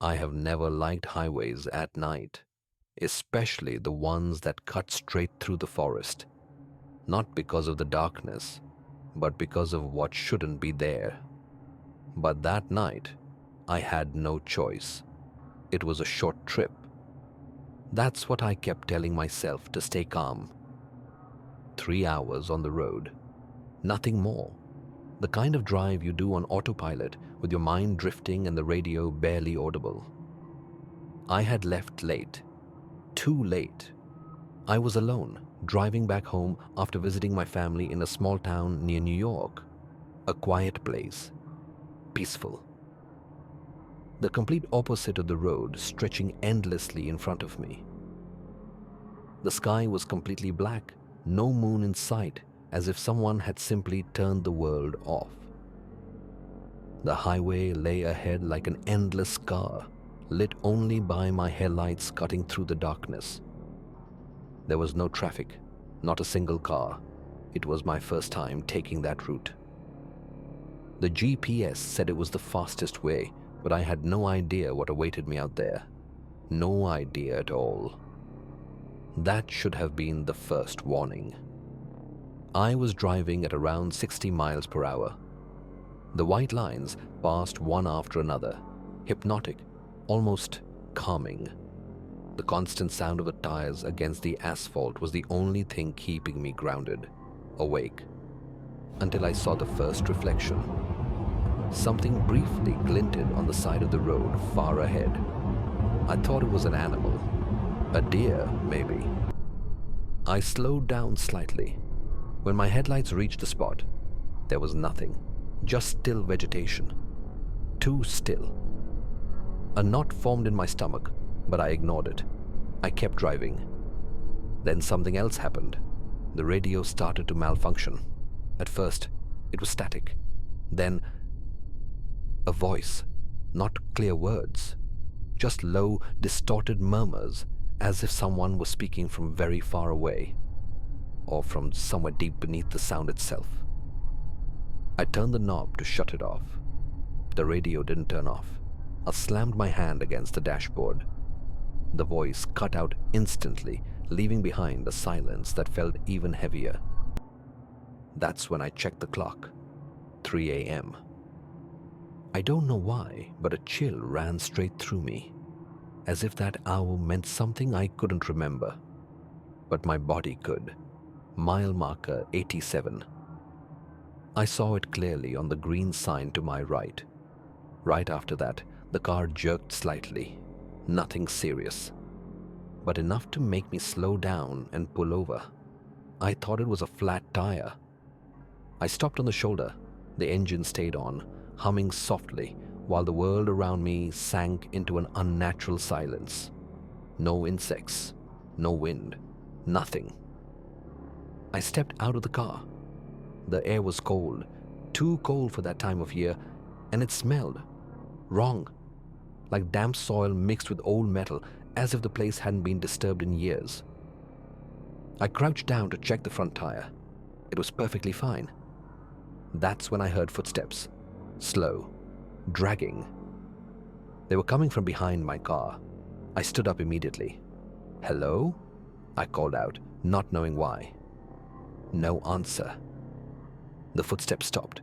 I have never liked highways at night, especially the ones that cut straight through the forest, not because of the darkness, but because of what shouldn't be there. But that night, I had no choice. It was a short trip. That's what I kept telling myself to stay calm. 3 hours on the road, nothing more. The kind of drive you do on autopilot with your mind drifting and the radio barely audible. I had left late, too late. I was alone, driving back home after visiting my family in a small town near New York. A quiet place, peaceful. The complete opposite of the road stretching endlessly in front of me. The sky was completely black, no moon in sight, as if someone had simply turned the world off. The highway lay ahead like an endless scar, lit only by my headlights cutting through the darkness. There was no traffic, not a single car. It was my first time taking that route. The GPS said it was the fastest way, but I had no idea what awaited me out there. No idea at all. That should have been the first warning. I was driving at around 60 miles per hour. The white lines passed one after another, hypnotic, almost calming. The constant sound of the tires against the asphalt was the only thing keeping me grounded, awake, until I saw the first reflection. Something briefly glinted on the side of the road far ahead. I thought it was an animal, a deer maybe. I slowed down slightly. When my headlights reached the spot, there was nothing, just still vegetation. Too still. A knot formed in my stomach, but I ignored it. I kept driving. Then something else happened. The radio started to malfunction. At first, it was static. Then, a voice, not clear words, just low, distorted murmurs, as if someone was speaking from very far away, or from somewhere deep beneath the sound itself. I turned the knob to shut it off. The radio didn't turn off. I slammed my hand against the dashboard. The voice cut out instantly, leaving behind a silence that felt even heavier. That's when I checked the clock. 3 a.m. I don't know why, but a chill ran straight through me, as if that hour meant something I couldn't remember. But my body could. Mile marker 87. I saw it clearly on the green sign to my right. Right after that, the car jerked slightly. Nothing serious, but enough to make me slow down and pull over. I thought it was a flat tire. I stopped on the shoulder. The engine stayed on, humming softly, while the world around me sank into an unnatural silence. No insects, no wind, nothing. I stepped out of the car. The air was cold, too cold for that time of year, and it smelled wrong, like damp soil mixed with old metal, as if the place hadn't been disturbed in years. I crouched down to check the front tire. It was perfectly fine. That's when I heard footsteps, slow, dragging. They were coming from behind my car. I stood up immediately. "Hello?" I called out, not knowing why. No answer. The footsteps stopped.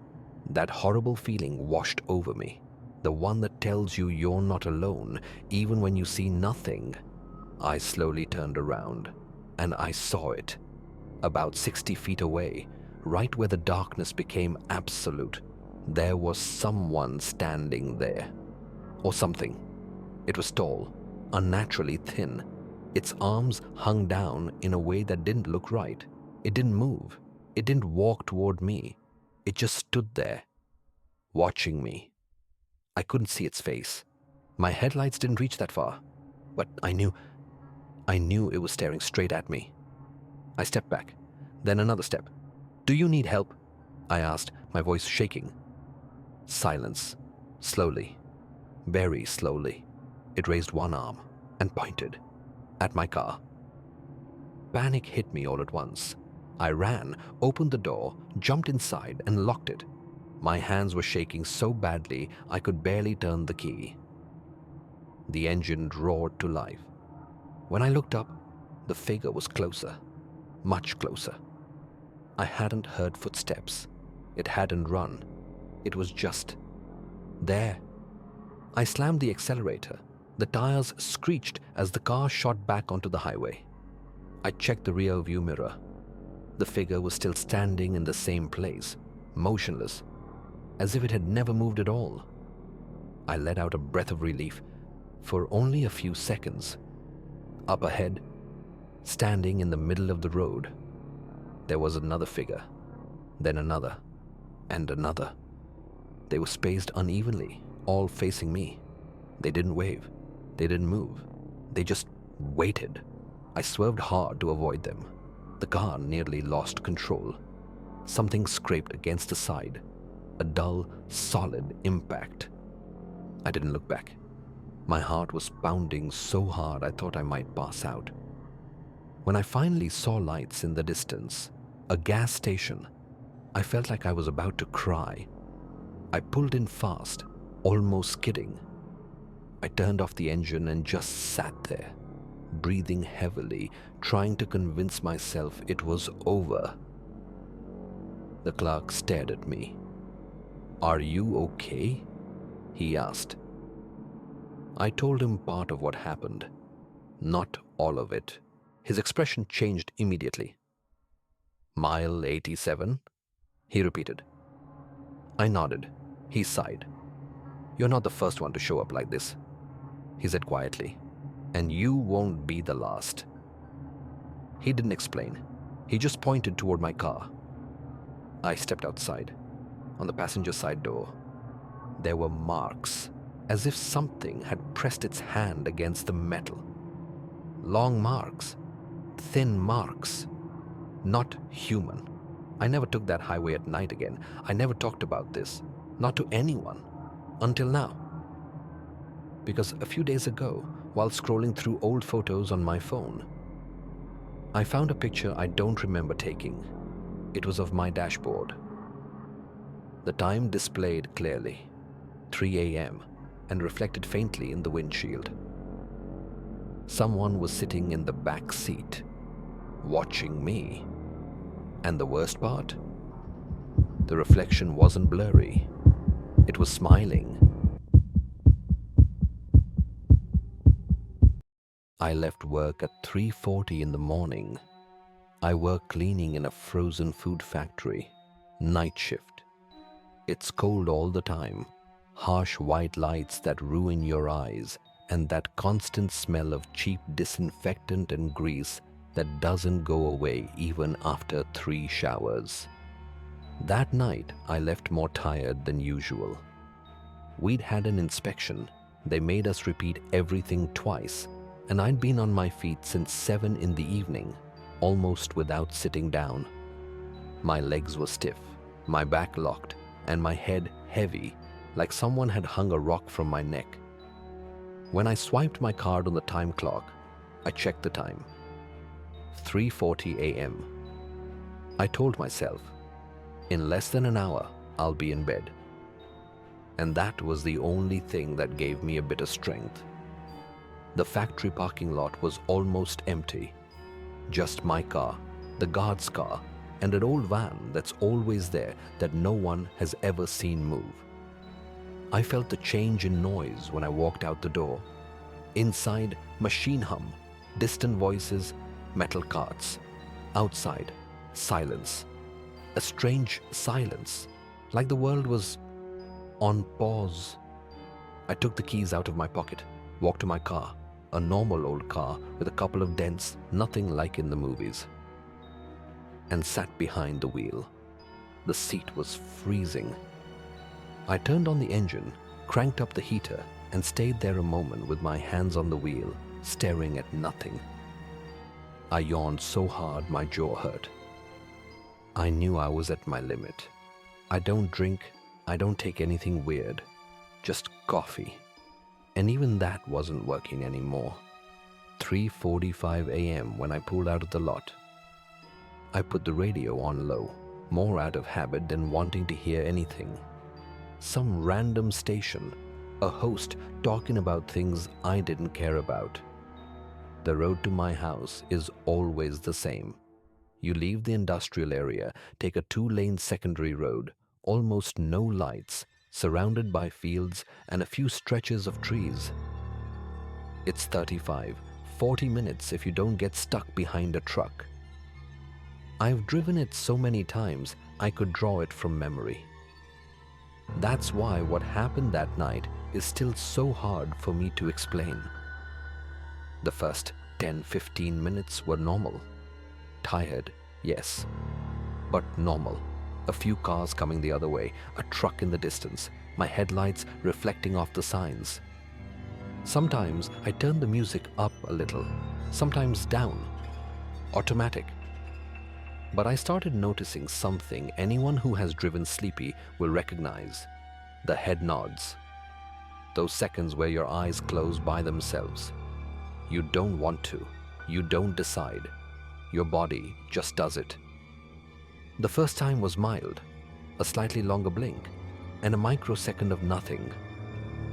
That horrible feeling washed over me. The one that tells you you're not alone, even when you see nothing. I slowly turned around, and I saw it. About 60 feet away, right where the darkness became absolute, there was someone standing there. Or something. It was tall, unnaturally thin. Its arms hung down in a way that didn't look right. It didn't move. It didn't walk toward me. It just stood there, watching me. I couldn't see its face. My headlights didn't reach that far, but I knew it was staring straight at me. I stepped back, then another step. "Do you need help?" I asked, my voice shaking. Silence. Slowly, very slowly, it raised one arm and pointed at my car. Panic hit me all at once. I ran, opened the door, jumped inside, and locked it. My hands were shaking so badly I could barely turn the key. The engine roared to life. When I looked up, the figure was closer, much closer. I hadn't heard footsteps. It hadn't run. It was just there. I slammed the accelerator. The tires screeched as the car shot back onto the highway. I checked the rear view mirror. The figure was still standing in the same place, motionless, as if it had never moved at all. I let out a breath of relief for only a few seconds. Up ahead, standing in the middle of the road, there was another figure, then another, and another. They were spaced unevenly, all facing me. They didn't wave. They didn't move. They just waited. I swerved hard to avoid them. The car nearly lost control. Something scraped against the side. A dull, solid impact. I didn't look back. My heart was pounding so hard I thought I might pass out. When I finally saw lights in the distance, a gas station, I felt like I was about to cry. I pulled in fast, almost skidding. I turned off the engine and just sat there, breathing heavily, trying to convince myself it was over. The clerk stared at me. "Are you okay?" he asked. I told him part of what happened, not all of it. His expression changed immediately. "Mile 87?" he repeated. I nodded. He sighed. "You're not the first one to show up like this," he said quietly, "and you won't be the last." He didn't explain. He just pointed toward my car. I stepped outside. On the passenger side door, there were marks, as if something had pressed its hand against the metal. Long marks, thin marks, not human. I never took that highway at night again. I never talked about this, not to anyone, until now. Because a few days ago, while scrolling through old photos on my phone, I found a picture I don't remember taking. It was of my dashboard. The time displayed clearly, 3 a.m., and reflected faintly in the windshield. Someone was sitting in the back seat, watching me. And the worst part? The reflection wasn't blurry. It was smiling. I left work at 3:40 in the morning. I work cleaning in a frozen food factory. Night shift. It's cold all the time. Harsh white lights that ruin your eyes, and that constant smell of cheap disinfectant and grease that doesn't go away even after 3 showers. That night, I left more tired than usual. We'd had an inspection. They made us repeat everything twice, and I'd been on my feet since 7 in the evening, almost without sitting down. My legs were stiff, my back locked, and my head heavy, like someone had hung a rock from my neck. When I swiped my card on the time clock, I checked the time. 3:40 a.m. I told myself, in less than an hour, I'll be in bed. And that was the only thing that gave me a bit of strength. The factory parking lot was almost empty. Just my car, the guard's car, and an old van that's always there that no one has ever seen move. I felt the change in noise when I walked out the door. Inside, machine hum, distant voices, metal carts. Outside, silence. A strange silence, like the world was on pause. I took the keys out of my pocket, walked to my car, a normal old car with a couple of dents, nothing like in the movies, and sat behind the wheel. The seat was freezing. I turned on the engine, cranked up the heater, and stayed there a moment with my hands on the wheel, staring at nothing. I yawned so hard my jaw hurt. I knew I was at my limit. I don't drink, I don't take anything weird, just coffee. And even that wasn't working anymore. 3:45 a.m. when I pulled out of the lot. I put the radio on low, more out of habit than wanting to hear anything. Some random station, A host talking about things I didn't care about. The road to my house is always the same. You leave the industrial area, take a 2-lane secondary road, almost no lights, surrounded by fields and a few stretches of trees. It's 35, 40 minutes if you don't get stuck behind a truck. I've driven it so many times I could draw it from memory. That's why what happened that night is still so hard for me to explain. The first 10-15 minutes were normal. Tired, yes, but normal. A few cars coming the other way, a truck in the distance, my headlights reflecting off the signs. Sometimes I turned the music up a little, sometimes down. Automatic. But I started noticing something anyone who has driven sleepy will recognize. The head nods. Those seconds where your eyes close by themselves. You don't want to. You don't decide. Your body just does it. The first time was mild, a slightly longer blink, and a microsecond of nothing.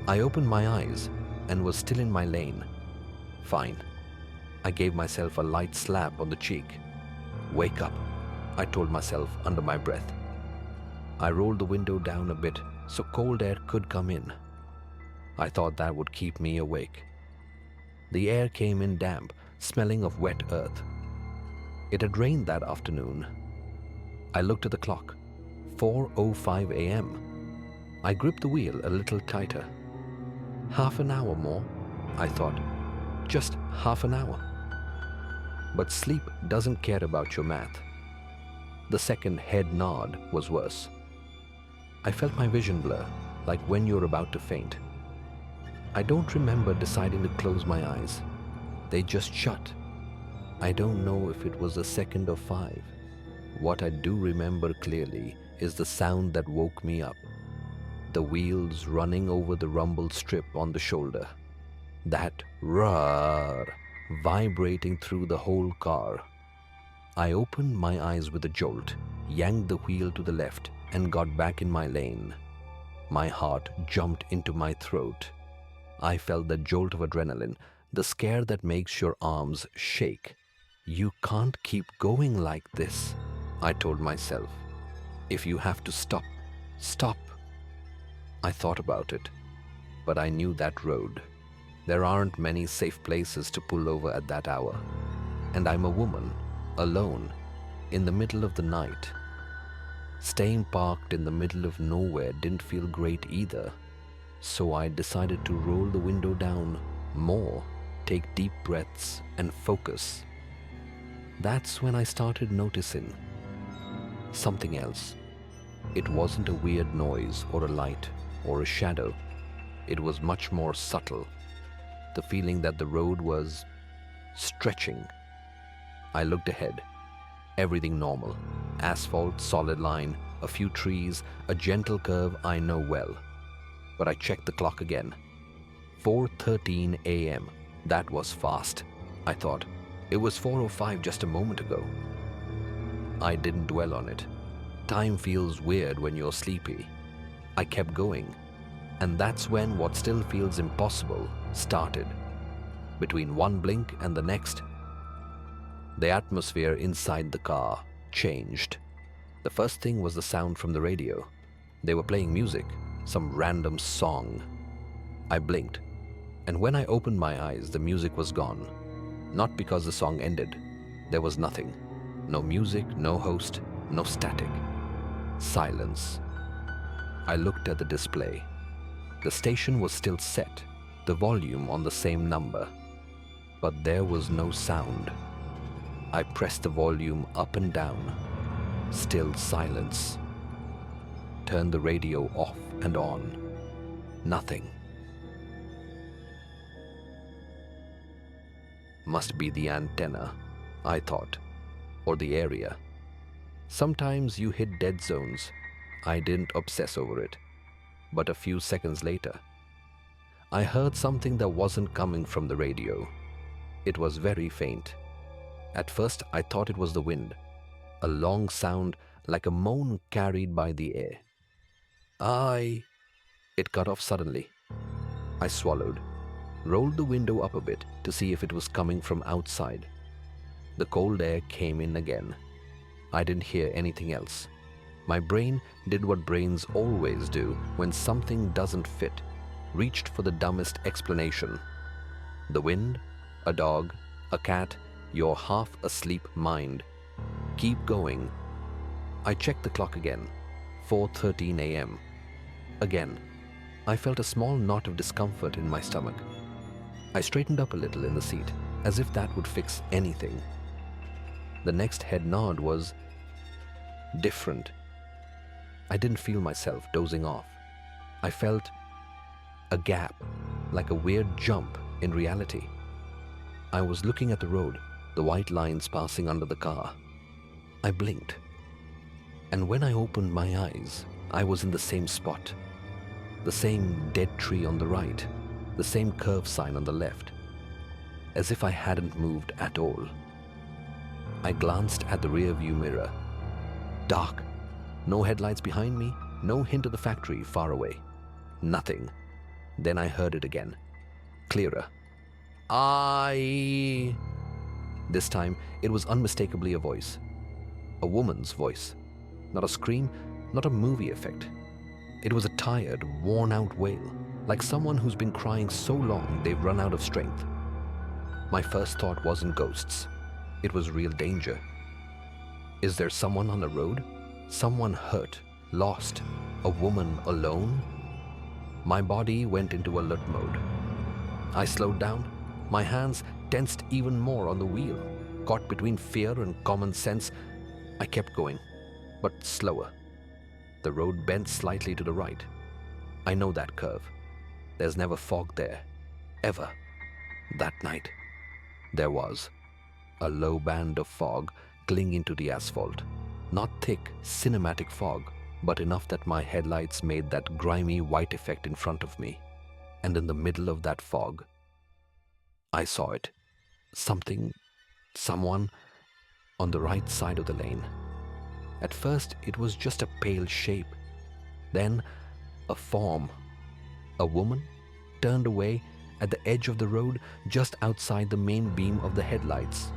I opened my eyes and was still in my lane. Fine. I gave myself a light slap on the cheek. Wake up, I told myself under my breath. I rolled the window down a bit so cold air could come in. I thought that would keep me awake. The air came in damp, smelling of wet earth. It had rained that afternoon. I looked at the clock. 4:05 a.m. I gripped the wheel a little tighter. Half an hour more, I thought. Just half an hour. But sleep doesn't care about your math. The second head nod was worse. I felt my vision blur, like when you're about to faint. I don't remember deciding to close my eyes. They just shut. I don't know if it was a second or 5. What I do remember clearly is the sound that woke me up. The wheels running over the rumble strip on the shoulder. That roar vibrating through the whole car. I opened my eyes with a jolt, yanked the wheel to the left, and got back in my lane. My heart jumped into my throat. I felt the jolt of adrenaline, the scare that makes your arms shake. You can't keep going like this, I told myself. If you have to stop, stop. I thought about it, but I knew that road. There aren't many safe places to pull over at that hour. And I'm a woman, alone, in the middle of the night. Staying parked in the middle of nowhere didn't feel great either. So I decided to roll the window down more, take deep breaths, and focus. That's when I started noticing something else. It wasn't a weird noise or a light or a shadow. It was much more subtle. The feeling that the road was stretching. I looked ahead. Everything normal. Asphalt, solid line, a few trees, a gentle curve I know well. But I checked the clock again. 4:13 a.m. That was fast, I thought. It was 4:05 just a moment ago. I didn't dwell on it. Time feels weird when you're sleepy. I kept going. And that's when what still feels impossible started. Between one blink and the next, the atmosphere inside the car changed. The first thing was the sound from the radio. They were playing music, some random song. I blinked, and when I opened my eyes, the music was gone. Not because the song ended. There was nothing. No music, no host, no static. Silence. I looked at the display. The station was still set, the volume on the same number. But there was no sound. I pressed the volume up and down. Still silence. Turned the radio off and on. Nothing. Must be the antenna, I thought, or the area. Sometimes you hit dead zones. I didn't obsess over it. But a few seconds later, I heard something that wasn't coming from the radio. It was very faint. At first, I thought it was the wind, a long sound like a moan carried by the air. It cut off suddenly. I swallowed, rolled the window up a bit to see if it was coming from outside. The cold air came in again. I didn't hear anything else. My brain did what brains always do when something doesn't fit, reached for the dumbest explanation. The wind, a dog, a cat, your half-asleep mind. Keep going. I checked the clock again. 4:13 a.m. Again, I felt a small knot of discomfort in my stomach. I straightened up a little in the seat, as if that would fix anything. The next head nod was different. I didn't feel myself dozing off. I felt a gap, like a weird jump in reality. I was looking at the road, the white lines passing under the car. I blinked. And when I opened my eyes, I was in the same spot. The same dead tree on the right, the same curve sign on the left, as if I hadn't moved at all. I glanced at the rear-view mirror. Dark. No headlights behind me, no hint of the factory far away. Nothing. Then I heard it again. Clearer. This time, it was unmistakably a voice. A woman's voice. Not a scream, not a movie effect. It was a tired, worn-out wail, like someone who's been crying so long they've run out of strength. My first thought wasn't ghosts. It was real danger. Is there someone on the road? Someone hurt, lost, a woman alone? My body went into alert mode. I slowed down, my hands tensed even more on the wheel. Caught between fear and common sense, I kept going, but slower. The road bent slightly to the right. I know that curve. There's never fog there. Ever. That night, there was. A low band of fog clinging to the asphalt. Not thick, cinematic fog, but enough that my headlights made that grimy white effect in front of me. And in the middle of that fog, I saw it. Someone on the right side of the lane. At first, it was just a pale shape. Then, a form. A woman turned away at the edge of the road just outside the main beam of the headlights,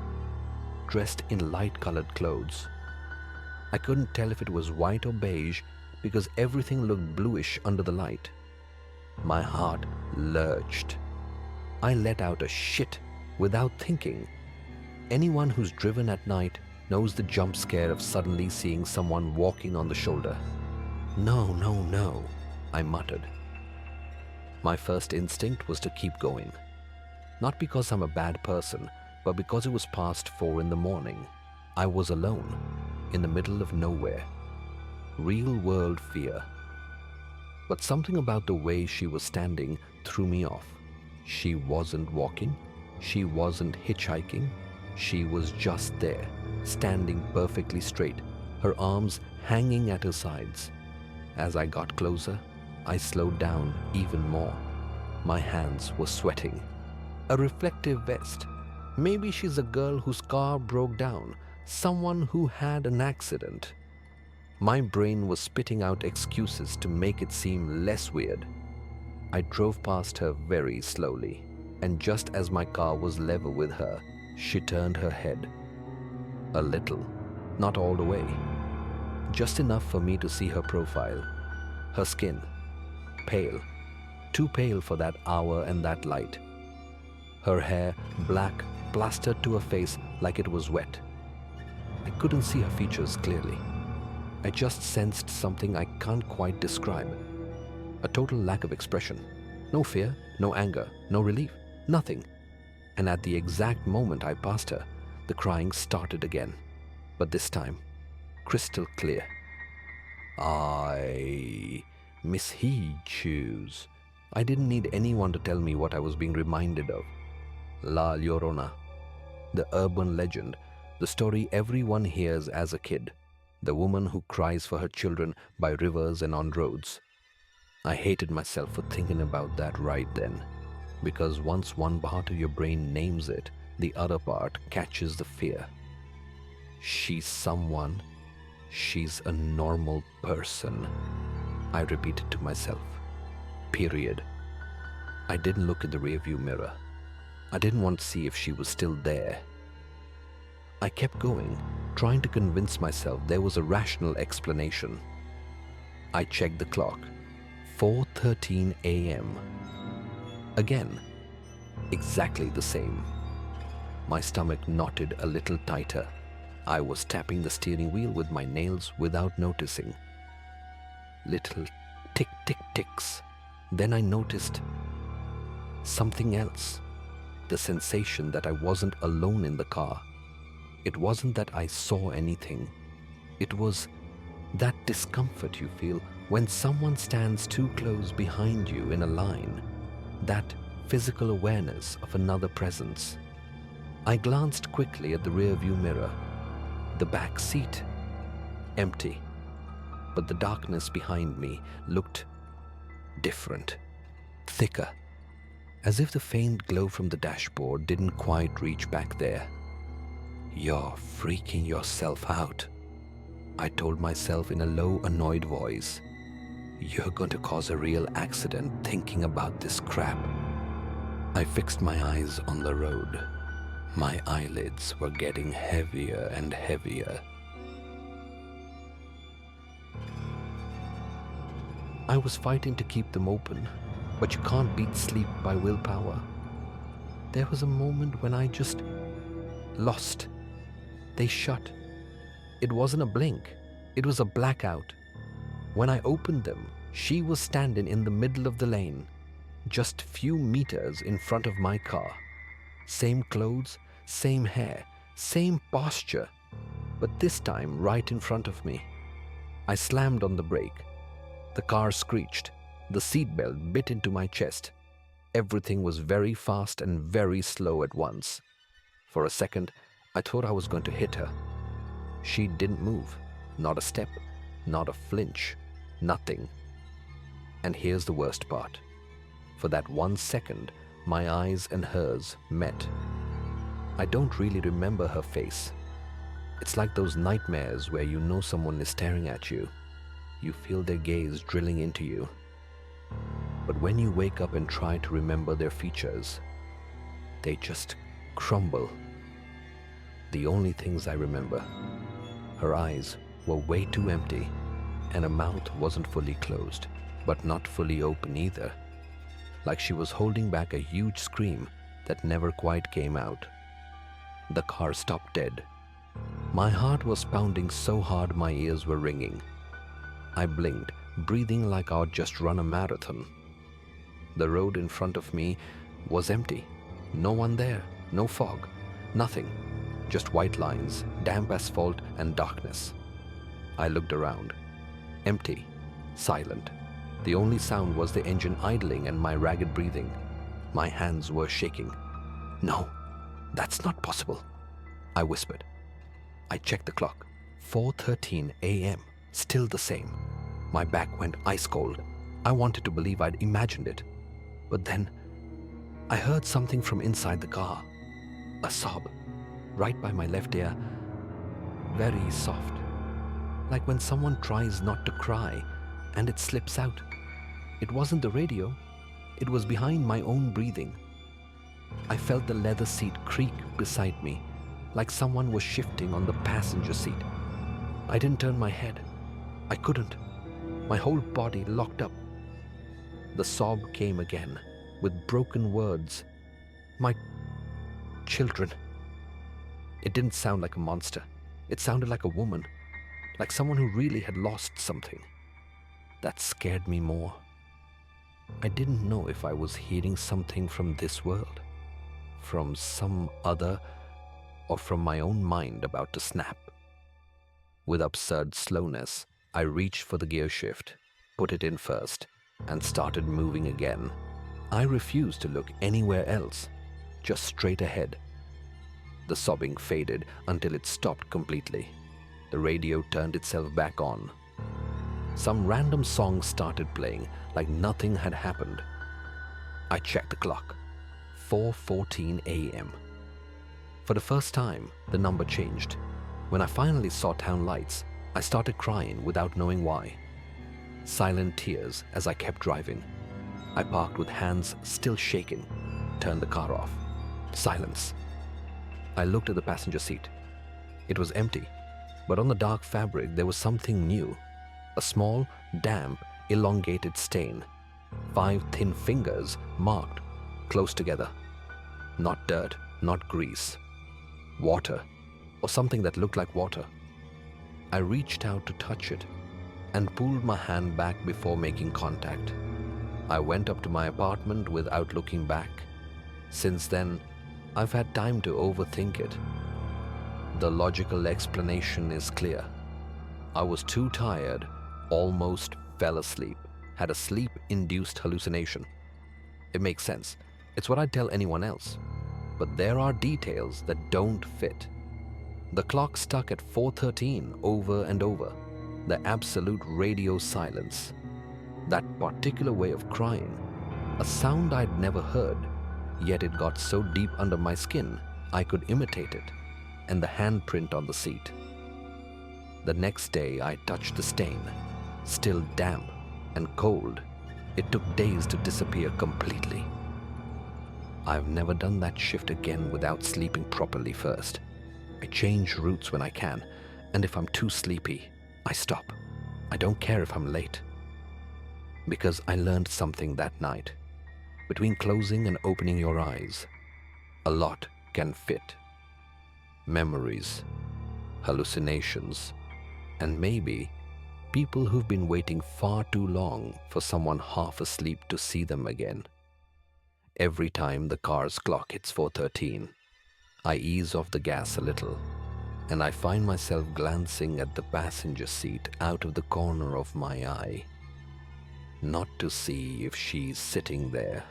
dressed in light-colored clothes. I couldn't tell if it was white or beige because everything looked bluish under the light. My heart lurched. I let out a shit without thinking. Anyone who's driven at night knows the jump scare of suddenly seeing someone walking on the shoulder. No, I muttered. My first instinct was to keep going. Not because I'm a bad person, but because it was past 4 in the morning. I was alone, in the middle of nowhere. Real-world fear. But something about the way she was standing threw me off. She wasn't walking. She wasn't hitchhiking. She was just there, standing perfectly straight, her arms hanging at her sides. As I got closer, I slowed down even more. My hands were sweating. A reflective vest. Maybe she's a girl whose car broke down, someone who had an accident. My brain was spitting out excuses to make it seem less weird. I drove past her very slowly, and just as my car was level with her, she turned her head. A little, not all the way. Just enough for me to see her profile. Her skin. Pale. Too pale for that hour and that light. Her hair black, plastered to her face like it was wet. I couldn't see her features clearly. I just sensed something I can't quite describe. A total lack of expression. No fear, no anger, no relief, nothing. And at the exact moment I passed her, the crying started again. But this time, crystal clear. Miss He choose. I didn't need anyone to tell me what I was being reminded of. La Llorona. The urban legend, the story everyone hears as a kid. The woman who cries for her children by rivers and on roads. I hated myself for thinking about that right then. Because once one part of your brain names it, the other part catches the fear. She's someone. She's a normal person. I repeated to myself. Period. I didn't look in the rearview mirror. I didn't want to see if she was still there. I kept going, trying to convince myself there was a rational explanation. I checked the clock. 4:13 a.m. Again, exactly the same. My stomach knotted a little tighter. I was tapping the steering wheel with my nails without noticing. Little tick, tick, ticks. Then I noticed something else. The sensation that I wasn't alone in the car. It wasn't that I saw anything. It was that discomfort you feel when someone stands too close behind you in a line. That physical awareness of another presence. I glanced quickly at the rearview mirror. The back seat, empty. But the darkness behind me looked different, thicker, as if the faint glow from the dashboard didn't quite reach back there. "You're freaking yourself out," I told myself in a low, annoyed voice. "You're going to cause a real accident thinking about this crap." I fixed my eyes on the road. My eyelids were getting heavier and heavier. I was fighting to keep them open, but you can't beat sleep by willpower. There was a moment when I just lost. They shut. It wasn't a blink. It was a blackout. When I opened them, she was standing in the middle of the lane, just few meters in front of my car. Same clothes, same hair, same posture, but this time right in front of me. I slammed on the brake. The car screeched. The seatbelt bit into my chest. Everything was very fast and very slow at once. For a second, I thought I was going to hit her. She didn't move. Not a step, not a flinch, nothing. And here's the worst part. For that 1 second, my eyes and hers met. I don't really remember her face. It's like those nightmares where you know someone is staring at you. You feel their gaze drilling into you. But when you wake up and try to remember their features, they just crumble. The only things I remember, her eyes were way too empty, and her mouth wasn't fully closed, but not fully open either. Like she was holding back a huge scream that never quite came out. The car stopped dead. My heart was pounding so hard my ears were ringing. I blinked, breathing like I'd just run a marathon. The road in front of me was empty. No one there, no fog, nothing. Just white lines, damp asphalt, and darkness. I looked around. Empty, silent. The only sound was the engine idling and my ragged breathing. My hands were shaking. "No, that's not possible," I whispered. I checked the clock. 4:13 a.m. Still the same. My back went ice cold. I wanted to believe I'd imagined it. But then, I heard something from inside the car. A sob, right by my left ear. Very soft. Like when someone tries not to cry, and it slips out. It wasn't the radio. It was behind my own breathing. I felt the leather seat creak beside me, like someone was shifting on the passenger seat. I didn't turn my head. I couldn't. My whole body locked up. The sob came again, with broken words. "My children." It didn't sound like a monster. It sounded like a woman, like someone who really had lost something. That scared me more. I didn't know if I was hearing something from this world, from some other, or from my own mind about to snap. With absurd slowness, I reached for the gear shift, put it in first, and started moving again. I refused to look anywhere else, just straight ahead. The sobbing faded until it stopped completely. The radio turned itself back on. Some random song started playing like nothing had happened. I checked the clock. 4:14 a.m. For the first time, the number changed. When I finally saw town lights, I started crying without knowing why. Silent tears as I kept driving. I parked with hands still shaking, turned the car off. Silence. I looked at the passenger seat. It was empty, but on the dark fabric there was something new. A small, damp, elongated stain. 5 thin fingers marked close together. Not dirt, not grease. Water, or something that looked like water. I reached out to touch it and pulled my hand back before making contact. I went up to my apartment without looking back. Since then, I've had time to overthink it. The logical explanation is clear. I was too tired, almost fell asleep, had a sleep-induced hallucination. It makes sense. It's what I'd tell anyone else. But there are details that don't fit. The clock stuck at 4:13 over and over. The absolute radio silence. That particular way of crying. A sound I'd never heard, yet it got so deep under my skin I could imitate it. And the handprint on the seat. The next day I touched the stain. Still damp and cold. It took days to disappear completely. I've never done that shift again without sleeping properly first. I change routes when I can, and if I'm too sleepy, I stop. I don't care if I'm late. Because I learned something that night. Between closing and opening your eyes, a lot can fit. Memories, hallucinations, and maybe people who've been waiting far too long for someone half asleep to see them again. Every time the car's clock hits 4:13, I ease off the gas a little, and I find myself glancing at the passenger seat out of the corner of my eye. Not to see if she's sitting there,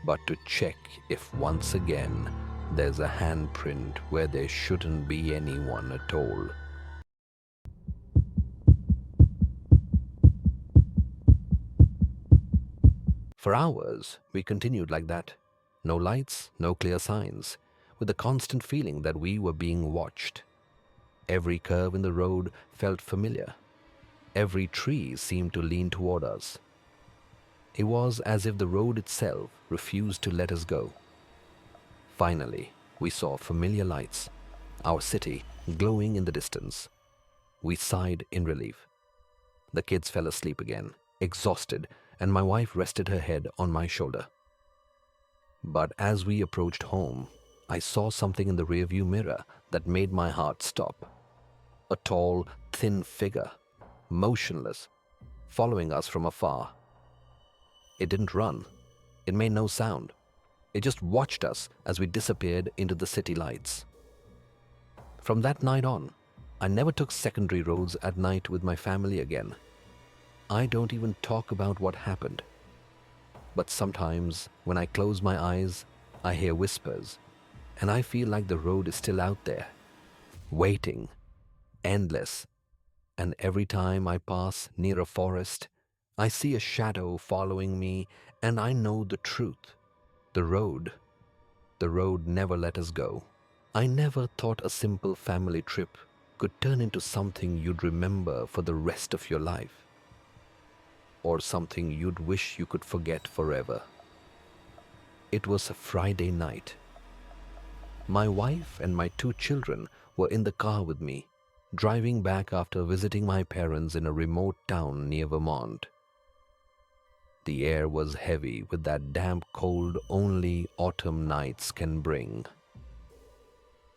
but to check if once again there's a handprint where there shouldn't be anyone at all. For hours, we continued like that. No lights, no clear signs, with the constant feeling that we were being watched. Every curve in the road felt familiar. Every tree seemed to lean toward us. It was as if the road itself refused to let us go. Finally, we saw familiar lights, our city glowing in the distance. We sighed in relief. The kids fell asleep again, exhausted, and my wife rested her head on my shoulder. But as we approached home, I saw something in the rearview mirror that made my heart stop. A tall, thin figure, motionless, following us from afar. It didn't run. It made no sound. It just watched us as we disappeared into the city lights. From that night on, I never took secondary roads at night with my family again. I don't even talk about what happened. But sometimes, when I close my eyes, I hear whispers, and I feel like the road is still out there, waiting, endless. And every time I pass near a forest, I see a shadow following me, and I know the truth. The road never let us go. I never thought a simple family trip could turn into something you'd remember for the rest of your life. Or something you'd wish you could forget forever. It was a Friday night. My wife and my 2 children were in the car with me, driving back after visiting my parents in a remote town near Vermont. The air was heavy with that damp cold only autumn nights can bring.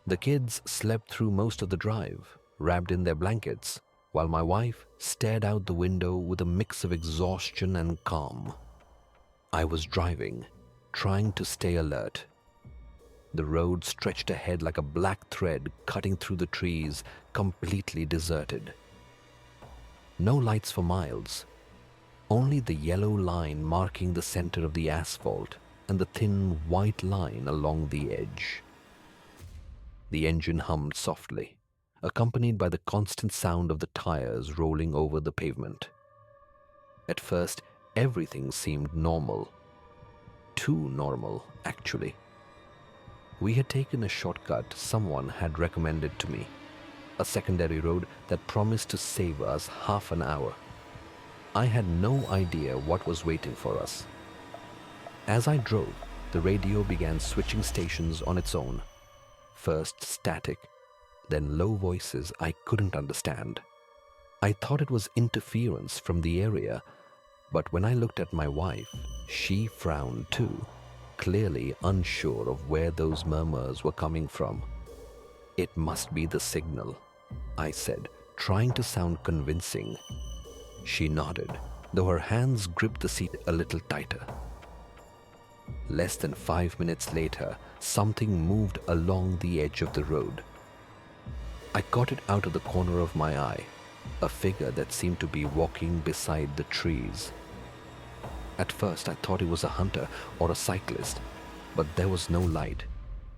The kids slept through most of the drive, wrapped in their blankets, while my wife stared out the window with a mix of exhaustion and calm. I was driving, trying to stay alert. The road stretched ahead like a black thread cutting through the trees, completely deserted. No lights for miles. Only the yellow line marking the center of the asphalt and the thin white line along the edge. The engine hummed softly, accompanied by the constant sound of the tires rolling over the pavement. At first, everything seemed normal. Too normal, actually. We had taken a shortcut someone had recommended to me, a secondary road that promised to save us half an hour. I had no idea what was waiting for us. As I drove, the radio began switching stations on its own. First static, then low voices I couldn't understand. I thought it was interference from the area, but when I looked at my wife, she frowned too, clearly unsure of where those murmurs were coming from. "It must be the signal," I said, trying to sound convincing. She nodded, though her hands gripped the seat a little tighter. Less than 5 minutes later, something moved along the edge of the road. I caught it out of the corner of my eye, a figure that seemed to be walking beside the trees. At first, I thought it was a hunter or a cyclist, but there was no light,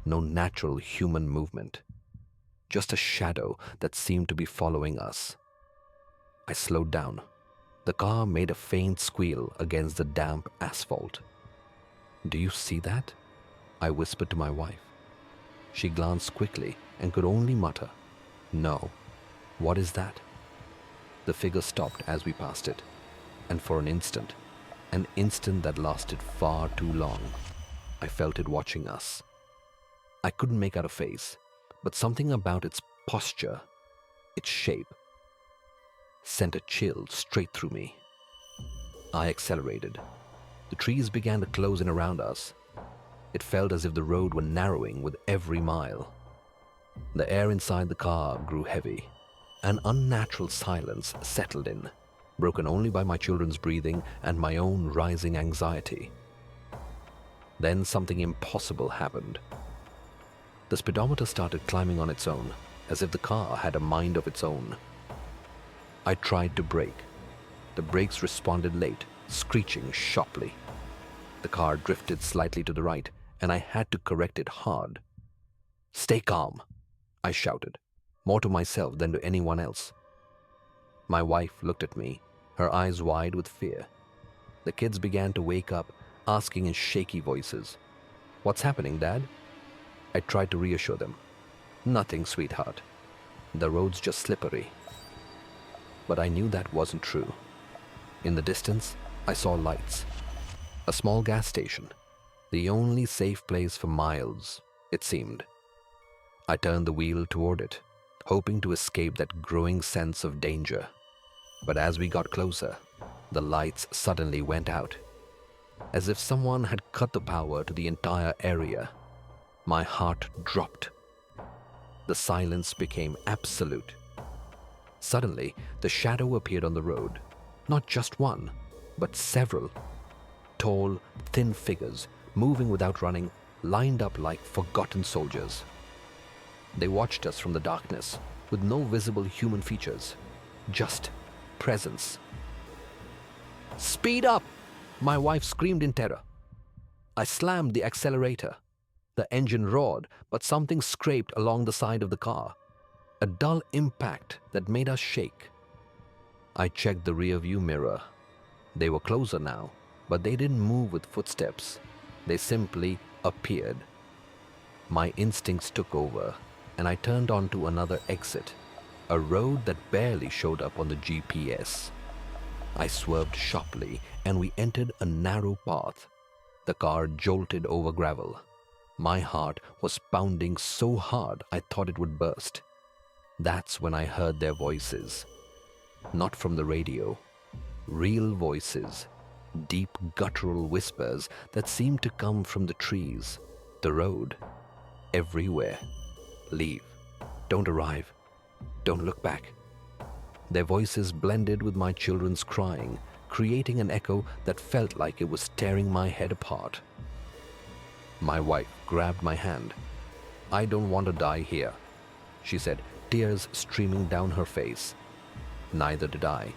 no natural human movement, just a shadow that seemed to be following us. I slowed down. The car made a faint squeal against the damp asphalt. "Do you see that?" I whispered to my wife. She glanced quickly and could only mutter, "No. What is that?" The figure stopped as we passed it, and for an instant that lasted far too long, I felt it watching us. I couldn't make out a face, but something about its posture, its shape, sent a chill straight through me. I accelerated. The trees began to close in around us. It felt as if the road were narrowing with every mile. The air inside the car grew heavy. An unnatural silence settled in, broken only by my children's breathing and my own rising anxiety. Then something impossible happened. The speedometer started climbing on its own, as if the car had a mind of its own. I tried to brake. The brakes responded late, screeching sharply. The car drifted slightly to the right, and I had to correct it hard. "Stay calm," I shouted, more to myself than to anyone else. My wife looked at me, her eyes wide with fear. The kids began to wake up, asking in shaky voices, "What's happening, Dad?" I tried to reassure them. "Nothing, sweetheart. The road's just slippery." But I knew that wasn't true. In the distance, I saw lights. A small gas station, the only safe place for miles, it seemed. I turned the wheel toward it, hoping to escape that growing sense of danger. But as we got closer, the lights suddenly went out, as if someone had cut the power to the entire area. My heart dropped. The silence became absolute. Suddenly, the shadow appeared on the road. Not just one, but several. Tall, thin figures, moving without running, lined up like forgotten soldiers. They watched us from the darkness, with no visible human features, just presence. "Speed up!" my wife screamed in terror. I slammed the accelerator. The engine roared, but something scraped along the side of the car, a dull impact that made us shake. I checked the rearview mirror. They were closer now, but they didn't move with footsteps. They simply appeared. My instincts took over, and I turned onto another exit, a road that barely showed up on the GPS. I swerved sharply, and we entered a narrow path. The car jolted over gravel. My heart was pounding so hard I thought it would burst. That's when I heard their voices. Not from the radio. Real voices. Deep guttural whispers that seemed to come from the trees, the road, everywhere. "Leave. Don't arrive. Don't look back." Their voices blended with my children's crying, creating an echo that felt like it was tearing my head apart. My wife grabbed my hand. "I don't want to die here," she said, tears streaming down her face. Neither did I.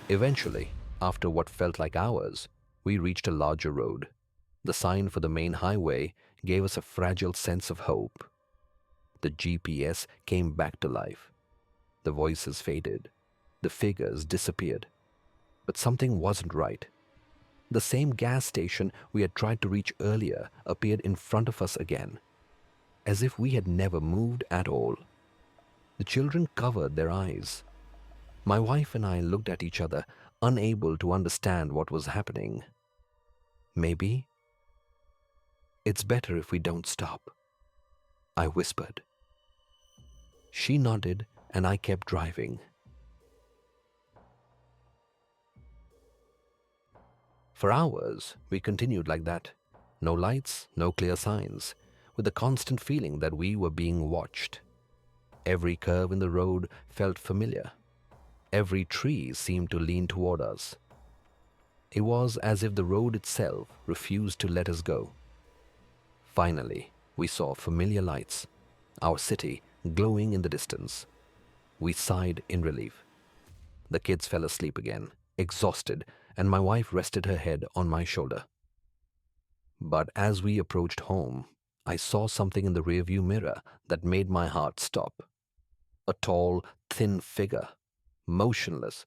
Eventually, after what felt like hours, we reached a larger road. The sign for the main highway gave us a fragile sense of hope. The GPS came back to life. The voices faded. The figures disappeared. But something wasn't right. The same gas station we had tried to reach earlier appeared in front of us again, as if we had never moved at all. The children covered their eyes. My wife and I looked at each other, unable to understand what was happening. Maybe it's better if we don't stop, I whispered. She nodded and I kept driving. For hours, we continued like that. No lights, no clear signs, with the constant feeling that we were being watched. Every curve in the road felt familiar. Every tree seemed to lean toward us. It was as if the road itself refused to let us go. Finally, we saw familiar lights, our city glowing in the distance. We sighed in relief. The kids fell asleep again, exhausted, and my wife rested her head on my shoulder. But as we approached home, I saw something in the rearview mirror that made my heart stop. A tall, thin figure, motionless,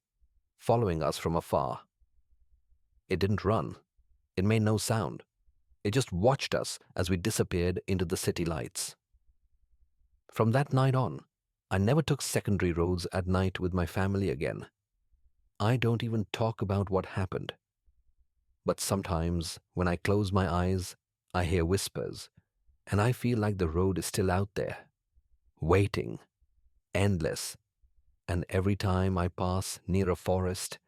following us from afar. It didn't run. It made no sound. It just watched us as we disappeared into the city lights. From that night on, I never took secondary roads at night with my family again. I don't even talk about what happened. But sometimes, when I close my eyes, I hear whispers, and I feel like the road is still out there, waiting, endless. And every time I pass near a forest,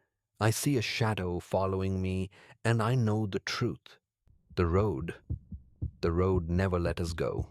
I see a shadow following me, and I know the truth. The road never let us go.